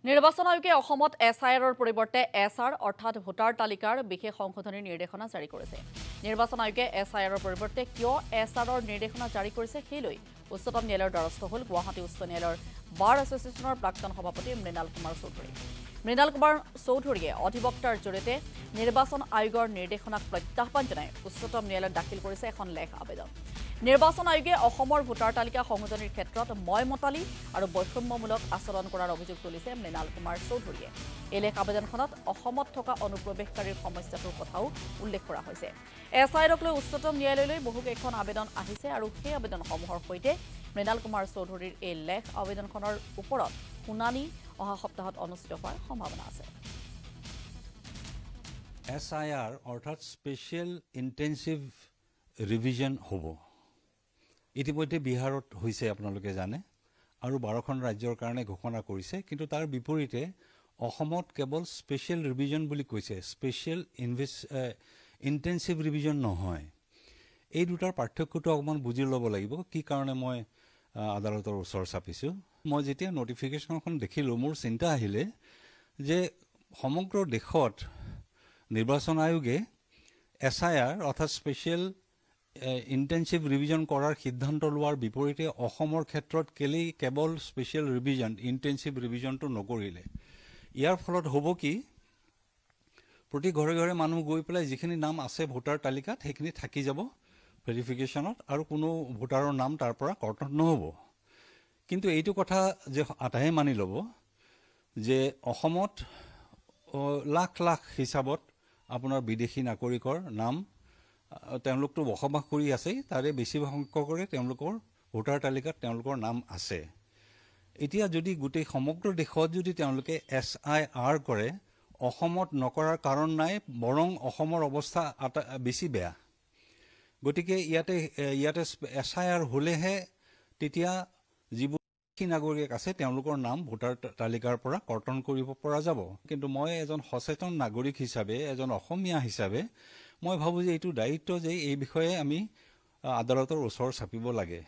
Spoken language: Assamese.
নিৰ্বাচন আয়োগে অসমত এছআইআৰৰ পৰিৱৰ্তে এছআৰ অৰ্থাৎ ভোটাৰ তালিকাৰ বিশেষ সংশোধনীৰ নিৰ্দেশনা জাৰি কৰিছে। নিৰ্বাচন আয়োগে এছআইআৰৰ পৰিৱৰ্তে কিয় এছআৰৰ নিৰ্দেশনা জাৰি কৰিছে সেই লৈ উচ্চতম ন্যায়ালয়ৰ দ্বাৰস্থ হ'ল গুৱাহাটী উচ্চ ন্যায়ালয়ৰ বাৰ এছ'চিয়েশ্যনৰ প্ৰাক্তন সভাপতি মৃণাল কুমাৰ চৌধুৰী। মৃণাল কুমাৰ চৌধুৰীয়ে অধিবক্তাৰ জৰিয়তে নিৰ্বাচন আয়োগৰ নিৰ্দেশনাক প্ৰত্যাহ্বান জনাই উচ্চতম ন্যায়ালয়ত দাখিল কৰিছে এখন লেখ আবেদন। নিৰ্বাচন আয়োগে অসমৰ ভোটাৰ তালিকা সংশোধনীৰ ক্ষেত্ৰত মতালি আৰু বৈষম্যমূলক আচৰণ কৰাৰ অভিযোগ তুলিছে মৃণাল কুমাৰ চৌধুৰীয়ে। এই লেখ আবেদনখনত অসমত থকা অনুপ্ৰৱেশকাৰীৰ সমস্যাটোৰ কথাও উল্লেখ কৰা হৈছে। এছআইআৰক লৈ উচ্চতম ন্যায়ালয়লৈ বহুকেইখন আবেদন আহিছে আৰু সেই আবেদনসমূহৰ সৈতে মৃণাল কুমাৰ চৌধুৰীৰ এই লেখ আবেদনখনৰ ওপৰত শুনানি অহা সপ্তাহত অনুষ্ঠিত হোৱাৰ সম্ভাৱনা আছে। SIR অৰ্থাৎ স্পেচিয়েল ইণ্টেনচিভ ৰিভিজন হ'ব। ইতিমধ্যে বিহাৰত হৈছে আপোনালোকে জানে আৰু 12খন ৰাজ্যৰ কাৰণে ঘোষণা কৰিছে, কিন্তু তাৰ বিপৰীতে অসমত কেৱল স্পেচিয়েল ৰিভিজন বুলি কৈছে, স্পেচিয়েল ইণ্টেনচিভ ৰিভিজন নহয়। এই দুটাৰ পাৰ্থক্যটো অকণমান বুজি ল'ব লাগিব। কি কাৰণে মই আদালতৰ ওচৰ চাপিছোঁ, মই যেতিয়া নটিফিকেশ্যনখন দেখিলোঁ মোৰ চিন্তা আহিলে যে সমগ্ৰ দেশত নিৰ্বাচন আয়োগে SIR অৰ্থাৎ স্পেচিয়েল ইণ্টেনচিভ ৰিভিজন কৰাৰ সিদ্ধান্ত লোৱাৰ বিপৰীতে অসমৰ ক্ষেত্ৰত কেলেই কেৱল স্পেচিয়েল ৰিভিজন ইণ্টেনচিভ ৰিভিজনটো নকৰিলে। ইয়াৰ ফলত হ'ব কি, প্ৰতি ঘৰে ঘৰে মানুহ গৈ পেলাই যিখিনি নাম আছে ভোটাৰ তালিকাত সেইখিনি থাকি যাব ভেৰিফিকেশ্যনত, আৰু কোনো ভোটাৰৰ নাম তাৰ পৰা কৰ্তন নহ'ব। কিন্তু এইটো কথা যে আটাইয়ে মানি ল'ব যে অসমত লাখ লাখ হিচাপত আপোনাৰ বিদেশী নাগৰিকৰ নাম, তেওঁলোকতো বসবাস কৰি আছেই, তাৰে বেছিভাগ সংখ্যকৰে তেওঁলোকৰ ভোটাৰ তালিকাত তেওঁলোকৰ নাম আছে। এতিয়া যদি গোটেই সমগ্ৰ দেশত যদি তেওঁলোকে SIR কৰে, অসমত নকৰাৰ কাৰণ নাই, বৰং অসমৰ অৱস্থা বেছি বেয়া। গতিকে ইয়াতে SIR হ'লেহে তেতিয়া যিবোৰ নাগৰিক আছে তেওঁলোকৰ নাম ভোটাৰ তালিকাৰ পৰা কৰ্তন কৰিব পৰা যাব। কিন্তু মই এজন সচেতন নাগৰিক হিচাপে, এজন অসমীয়া হিচাপে মই ভাবোঁ যে এইটো দায়িত্ব যে এই বিষয়ে আমি আদালতৰ ওচৰ চাপিব লাগে।